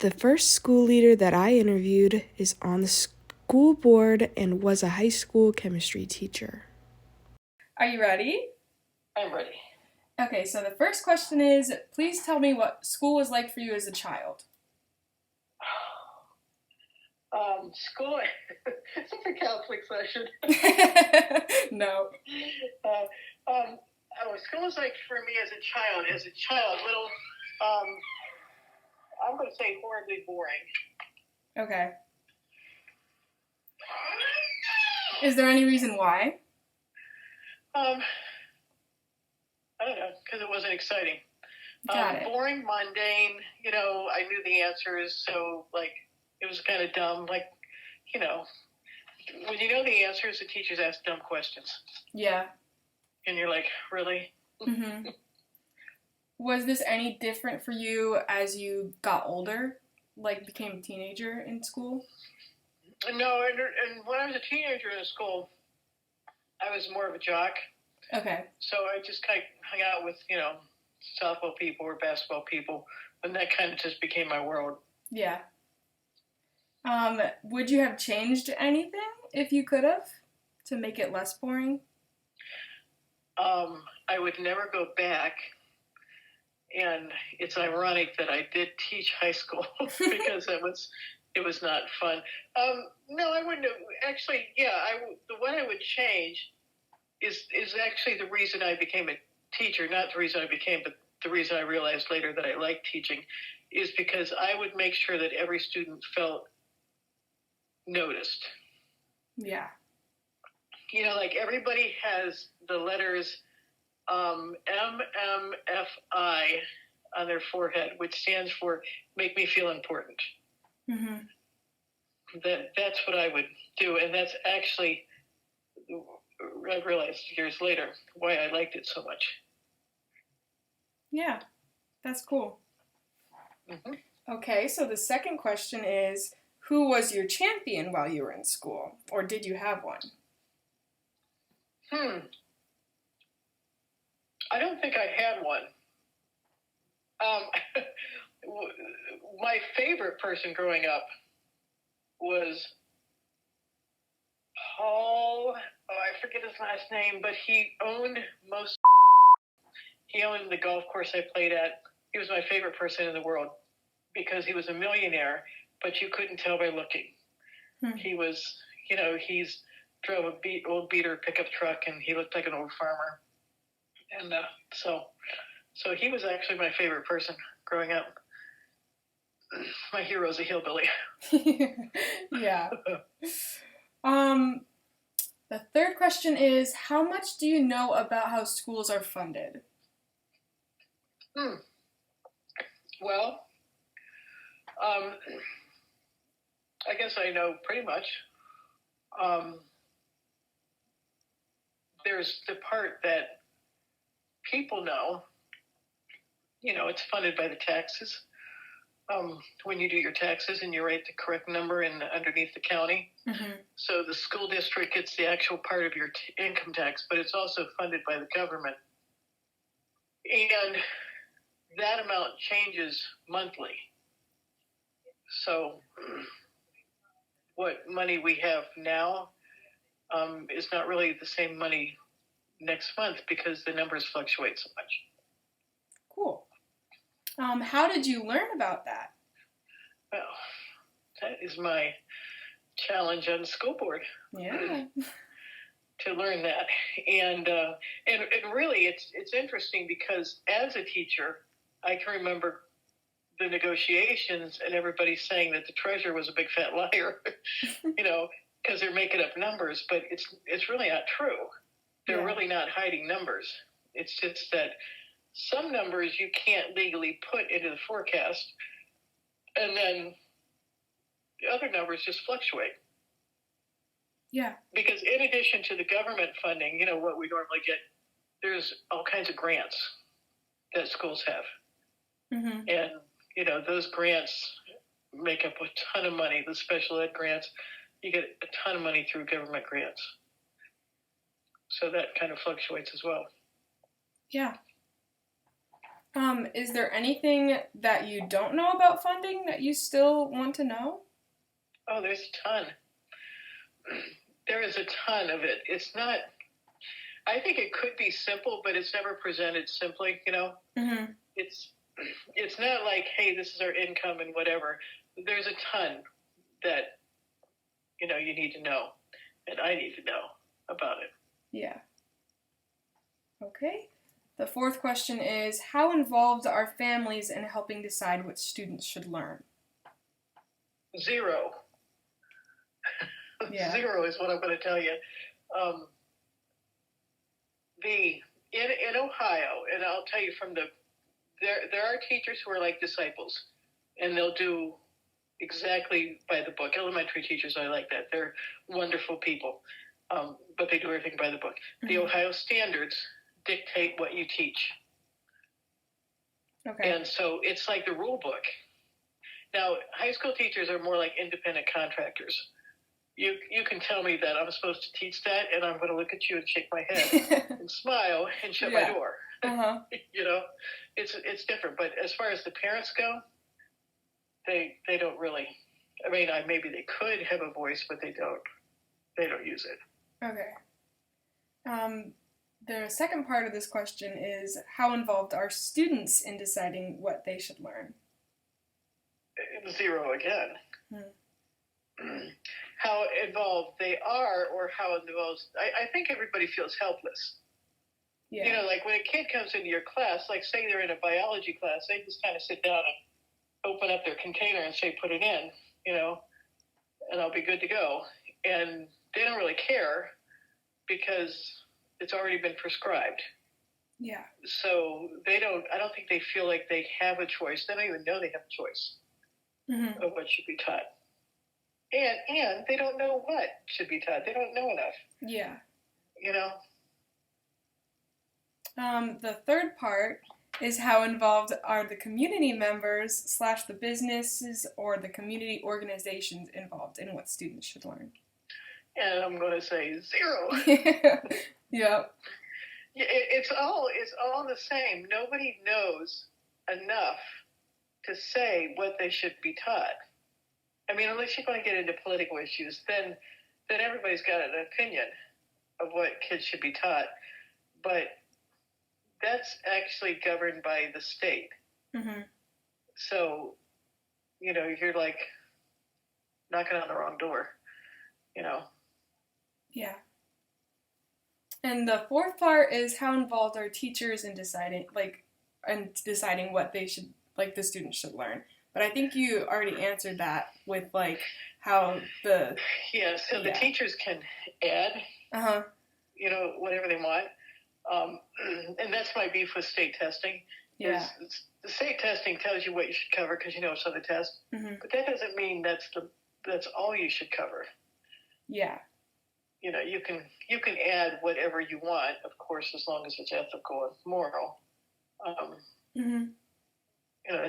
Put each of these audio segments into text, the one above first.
The first school leader that I interviewed is on the school board and was a high school chemistry teacher. Are you ready? I'm ready. Okay, so the first question is, please tell me what school was like for you as a child. School, it's a Catholic session. No. School was like for me as a child, little, I'm going to say horribly boring. Okay. Is there any reason why? I don't know, because it wasn't exciting. Got it. Boring, mundane, I knew the answers, so, it was kind of dumb, when you know the answers, the teachers ask dumb questions. Yeah. And you're like, really? Mm-hmm. Was this any different for you as you got older, became a teenager in school? No, and when I was a teenager in school, I was more of a jock. Okay. So I just kind of hung out with, softball people or basketball people, and that kind of just became my world. Yeah. Would you have changed anything if you could have to make it less boring? I would never go back, and it's ironic that I did teach high school because it was not fun. No, I wouldn't have. Actually, the one I would change is actually the reason I became a teacher, not the reason I became, but the reason I realized later that I liked teaching, is because I would make sure that every student felt noticed. Yeah. Everybody has the letters MMFI on their forehead, which stands for make me feel important. Mm-hmm. That's what I would do, and that's actually, I realized years later why I liked it so much. Yeah, that's cool. Mm-hmm. Okay, so the second question is, who was your champion while you were in school, or did you have one? I don't think I had one. My favorite person growing up was Paul. I forget his last name, but he owned the golf course I played at. He was my favorite person in the world because he was a millionaire, but you couldn't tell by looking. He was, he's drove a old beater pickup truck, and he looked like an old farmer. And so he was actually my favorite person growing up. My hero's a hillbilly. Yeah. The third question is, how much do you know about how schools are funded? Well, I guess I know pretty much. There's the part that people know. It's funded by the taxes. When you do your taxes and you write the correct number underneath the county. Mm-hmm. So the school district gets the actual part of your income tax, but it's also funded by the government. And that amount changes monthly. So what money we have now is not really the same money next month because the numbers fluctuate so much. Cool. How did you learn about that? Well, that is my challenge on the school board. Yeah. To learn that. And really it's interesting because as a teacher, I can remember the negotiations and everybody saying that the treasurer was a big fat liar, because they're making up numbers, but it's really not true. They're really not hiding numbers. It's just that some numbers you can't legally put into the forecast, and then the other numbers just fluctuate. Yeah. Because in addition to the government funding, what we normally get, there's all kinds of grants that schools have. Mm-hmm. And, those grants make up a ton of money. The special ed grants, you get a ton of money through government grants. So that kind of fluctuates as well. Yeah. Is there anything that you don't know about funding that you still want to know? Oh, there's a ton. There is a ton of it. It's not, I think it could be simple, but it's never presented simply, you know? Mm-hmm. It's not like, hey, this is our income and whatever. There's a ton that, you know, you need to know, and I need to know about it. Yeah. Okay. The fourth question is, how involved are families in helping decide what students should learn? Zero. Yeah. Zero is what I'm going to tell you. In Ohio, and I'll tell you there are teachers who are like disciples, and they'll do exactly by the book. Elementary teachers are like that. They're wonderful people, but they do everything by the book. Mm-hmm. The Ohio standards dictate what you teach. Okay. And so it's like the rule book. Now, high school teachers are more like independent contractors. You can tell me that I'm supposed to teach that, and I'm going to look at you and shake my head and smile and shut my door. Uh-huh. You know, it's different. But as far as the parents go, they don't really. I mean, maybe they could have a voice, but they don't. They don't use it. Okay. The second part of this question is, how involved are students in deciding what they should learn? Zero again. How involved they are, or how involved, I think everybody feels helpless. Yeah. You know, like when a kid comes into your class, like say they're in a biology class, they just kind of sit down and open up their container and say, put it in, you know, and I'll be good to go. And they don't really care because it's already been prescribed. Yeah. So I don't think they feel like they have a choice. They don't even know they have a choice of what should be taught. And they don't know what should be taught. They don't know enough. Yeah. You know? The third part is, how involved are the community members / the businesses or the community organizations involved in what students should learn? And I'm going to say zero. Yep. It's all the same. Nobody knows enough to say what they should be taught. I mean, unless you're going to get into political issues, then everybody's got an opinion of what kids should be taught. But that's actually governed by the state. Mm-hmm. So, you know, you're like knocking on the wrong door, you know. Yeah. And the fourth part is, how involved are teachers in deciding what they should, the students should learn. But I think you already answered that with how the... Yeah, so the teachers can add, you know, whatever they want. And that's my beef with state testing. Yeah. The state testing tells you what you should cover because you know it's on the test. Mm-hmm. But that doesn't mean that's all you should cover. Yeah. You know, you can add whatever you want, of course, as long as it's ethical and moral. Mm-hmm. You know,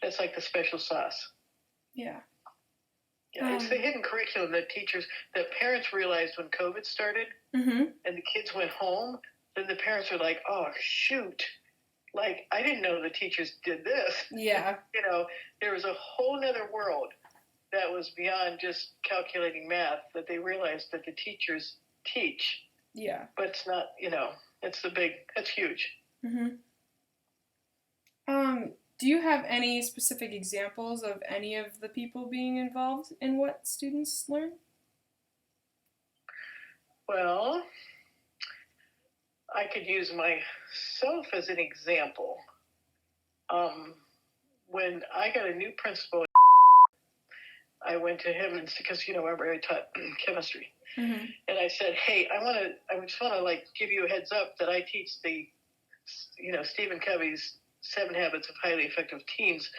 that's like the special sauce. Yeah. Yeah, it's the hidden curriculum that parents realized when COVID started, mm-hmm. and the kids went home. Then the parents were like, "Oh shoot! Like I didn't know the teachers did this." Yeah. You know, there was a whole nother world that was beyond just calculating math that they realized that the teachers teach. Yeah. But it's not. You know, that's huge. Mm-hmm. Do you have any specific examples of any of the people being involved in what students learn? Well, I could use myself as an example. When I got a new principal, I went to him because, you know, I taught chemistry. Mm-hmm. And I said, hey, I just want to give you a heads up that I teach Stephen Covey's 7 Habits of Highly Effective Teens,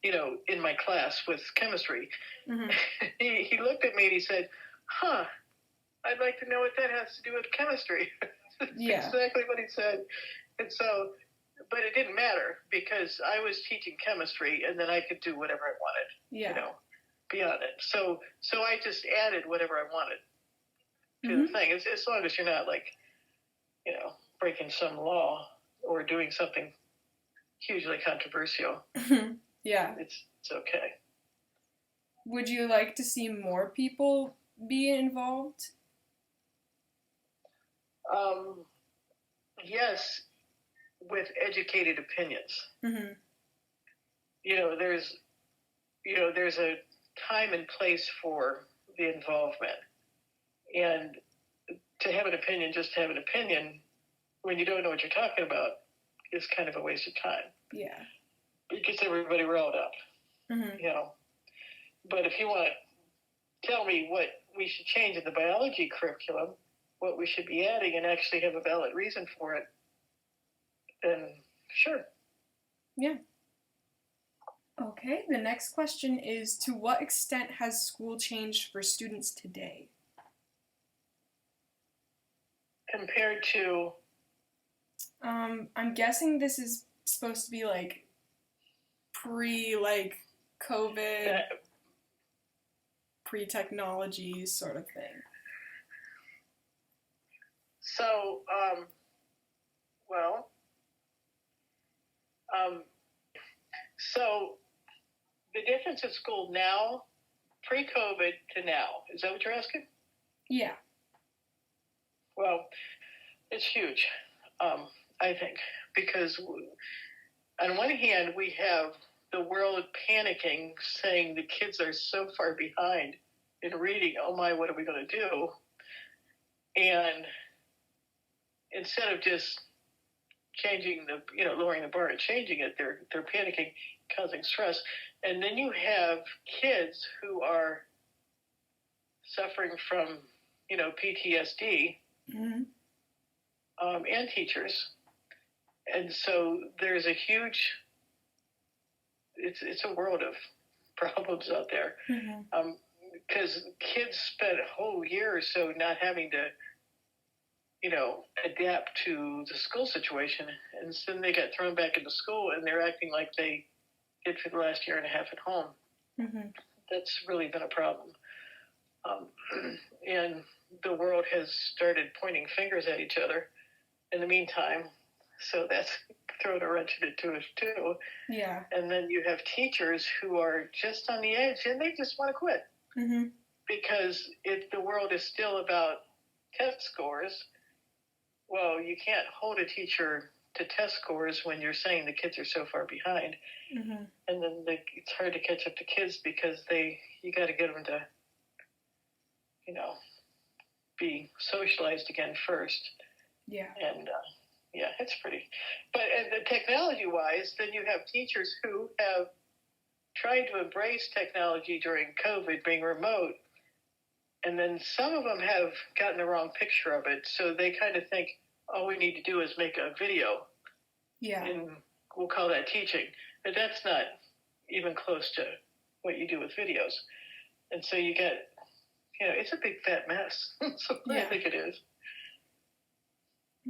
you know, in my class with chemistry. Mm-hmm. He looked at me and he said, huh, I'd like to know what that has to do with chemistry. Yeah. Exactly what he said. And so, but it didn't matter because I was teaching chemistry and then I could do whatever I wanted, you know, beyond it. So I just added whatever I wanted to the thing, as long as you're not you know, breaking some law or doing something hugely controversial. Yeah. It's okay. Would you like to see more people be involved? Yes, with educated opinions. Mm-hmm. You know, there's a time and place for the involvement, and to have an opinion just to have an opinion when you don't know what you're talking about is kind of a waste of time. Yeah. It gets everybody riled up, Mm-hmm. you know. But if you want to tell me what we should change in the biology curriculum, what we should be adding, and actually have a valid reason for it, then sure. Yeah. Okay, the next question is, to what extent has school changed for students today? Compared to, I'm guessing this is supposed to be like COVID, that, pre-technology sort of thing. so, well, so the difference in school now, pre-COVID to now, is that what you're asking? Yeah. Well, it's huge, I think, because on one hand, we have the world panicking, saying the kids are so far behind in reading. Oh my, what are we going to do? And instead of just changing lowering the bar and changing it, they're panicking, causing stress. And then you have kids who are suffering from, PTSD, Mm-hmm. and teachers. And so there's a huge, it's a world of problems out there. Mm-hmm. Because kids spent a whole year or so not having to, adapt to the school situation. And so then they got thrown back into school and they're acting like they did for the last year and a half at home. Mm-hmm. That's really been a problem. And the world has started pointing fingers at each other in the meantime. So that's thrown a wrench into it too. Yeah. And then you have teachers who are just on the edge and they just want to quit. Mm-hmm. Because if the world is still about test scores, well, you can't hold a teacher to test scores when you're saying the kids are so far behind. Mm-hmm. And then it's hard to catch up to kids because you got to get them to, be socialized again first. Yeah. And yeah, it's pretty. But the technology-wise, then you have teachers who have tried to embrace technology during COVID, being remote, and then some of them have gotten the wrong picture of it. So they kind of think, all we need to do is make a video, Yeah. and we'll call that teaching. But that's not even close to what you do with videos. And so you get, it's a big fat mess. So Yeah. I think it is.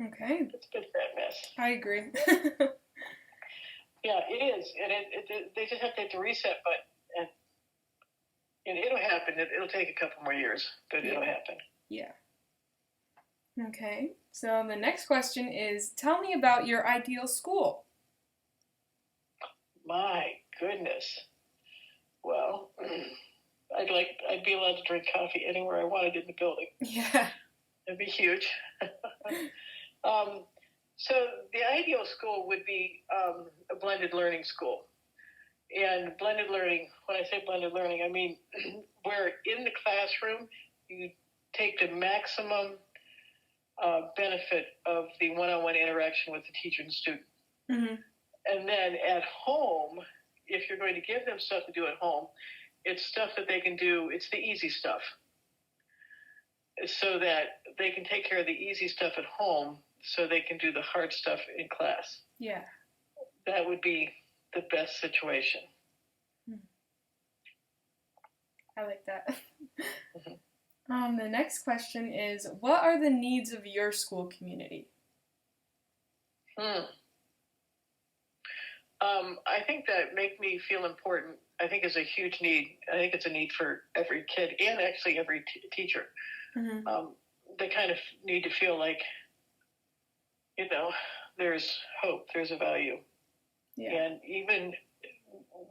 Okay. It's a big fat mess. I agree. Yeah, it is. And they just have to hit the reset button. And it'll happen. It'll take a couple more years, but it'll happen. Yeah. Okay. So the next question is, tell me about your ideal school. My goodness. Well, I'd be allowed to drink coffee anywhere I wanted in the building. Yeah. It'd be huge. So the ideal school would be a blended learning school. And blended learning, when I say blended learning, I mean where in the classroom you take the maximum benefit of the one-on-one interaction with the teacher and student. Mm-hmm. And then at home, if you're going to give them stuff to do at home, it's stuff that they can do, it's the easy stuff. So that they can take care of the easy stuff at home so they can do the hard stuff in class. Yeah. That would be the best situation. I like that. Mm-hmm. The next question is, what are the needs of your school community? I think that make me feel important, I think is a huge need. I think it's a need for every kid and actually every teacher. Mm-hmm. They kind of need to feel like, there's hope, there's a value. Yeah. And even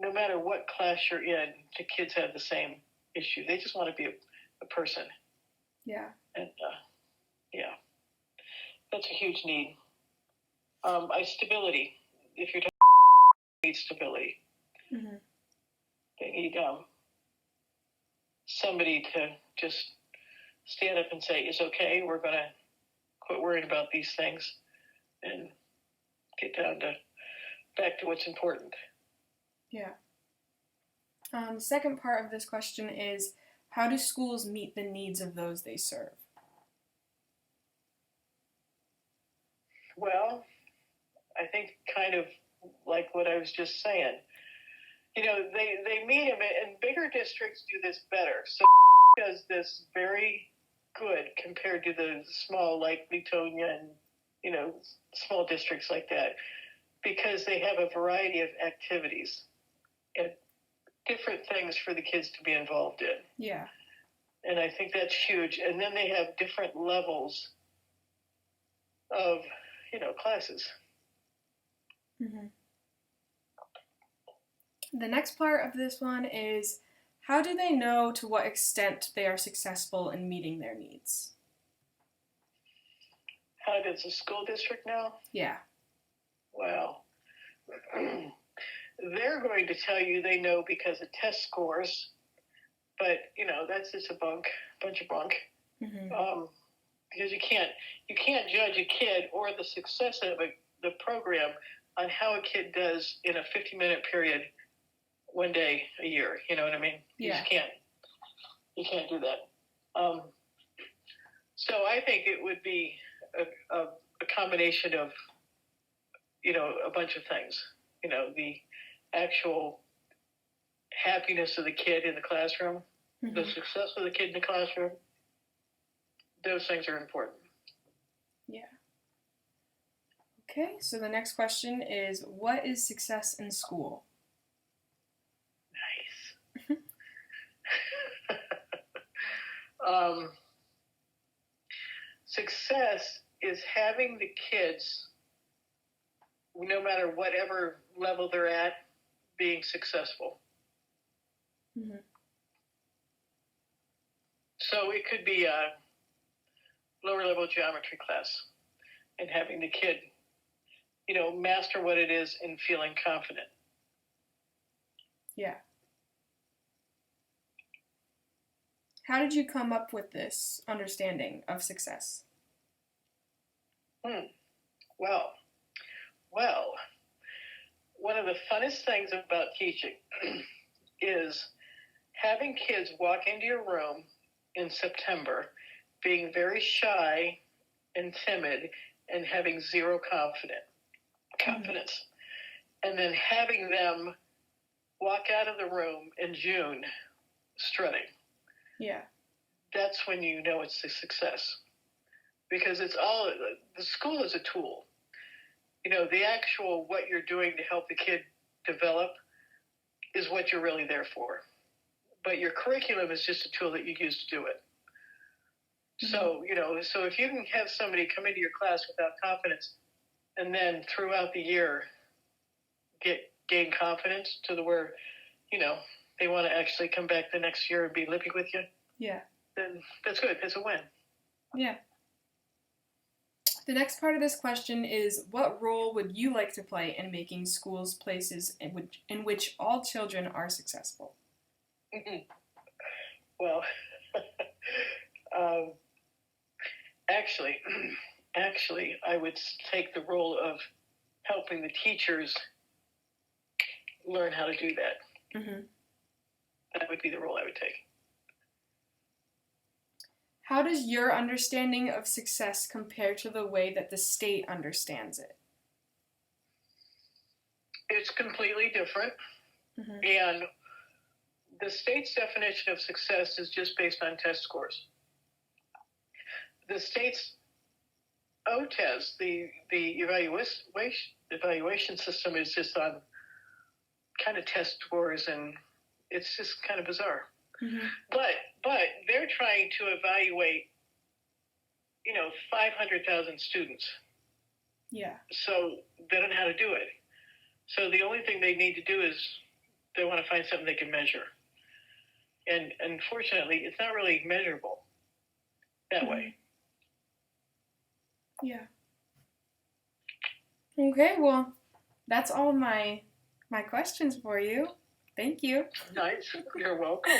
no matter what class you're in, the kids have the same issue. They just want to be a person. Yeah. And yeah, that's a huge need. Stability. If you're talking need stability, Mm-hmm. they need somebody to just stand up and say, "It's okay. We're going to quit worrying about these things and get down to back to what's important." Yeah. The second part of this question is, how do schools meet the needs of those they serve? Well, I think kind of like what I was just saying. You know, they meet them, and bigger districts do this better. So does this very good compared to the small like Letonia and, you know, small districts like that, because they have a variety of activities and different things for the kids to be involved in. Yeah. And I think that's huge. And then they have different levels of, you know, classes. Mm-hmm. The next part of this one is, how do they know to what extent they are successful in meeting their needs? How does the school district know? Yeah. Well, they're going to tell you they know because of test scores, but you know that's just a bunch of bunk. Mm-hmm. Because you can't judge a kid or the success of the program on how a kid does in a 50-minute period, one day a year. You know what I mean? Yeah. You can't do that. So I think it would be a combination of, you know, a bunch of things. You know, the actual happiness of the kid in the classroom, Mm-hmm. the success of the kid in the classroom. Those things are important. Yeah. Okay, so the next question is, what is success in school? Nice. Success is having the kids, no matter whatever level they're at, being successful. Mm-hmm. So it could be a lower level geometry class and having the kid, you know, master what it is and feeling confident. Yeah. How did you come up with this understanding of success? Well, one of the funnest things about teaching is having kids walk into your room in September being very shy and timid and having zero confidence. And then having them walk out of the room in June strutting. Yeah. That's when you know it's a success. Because it's all, the school is a tool. You know, the actual what you're doing to help the kid develop is what you're really there for. But your curriculum is just a tool that you use to do it. Mm-hmm. So, you know, so if you can have somebody come into your class without confidence and then throughout the year gain confidence to the where, you know, they want to actually come back the next year and be lippy with you. Yeah. Then that's good. It's a win. Yeah. The next part of this question is, what role would you like to play in making schools places in which all children are successful? Well, actually, I would take the role of helping the teachers learn how to do that. Mm-hmm. That would be the role I would take. How does your understanding of success compare to the way that the state understands it? It's completely different. Mm-hmm. And the state's definition of success is just based on test scores. The state's OTES, the evaluation system, is just on kind of test scores, and it's just kind of bizarre. Mm-hmm. But they're trying to evaluate, you know, 500,000 students. Yeah. So they don't know how to do it. So the only thing they need to do is they want to find something they can measure. And unfortunately, it's not really measurable that way. Yeah. Okay, well, that's all my questions for you. Thank you. Nice. You're welcome.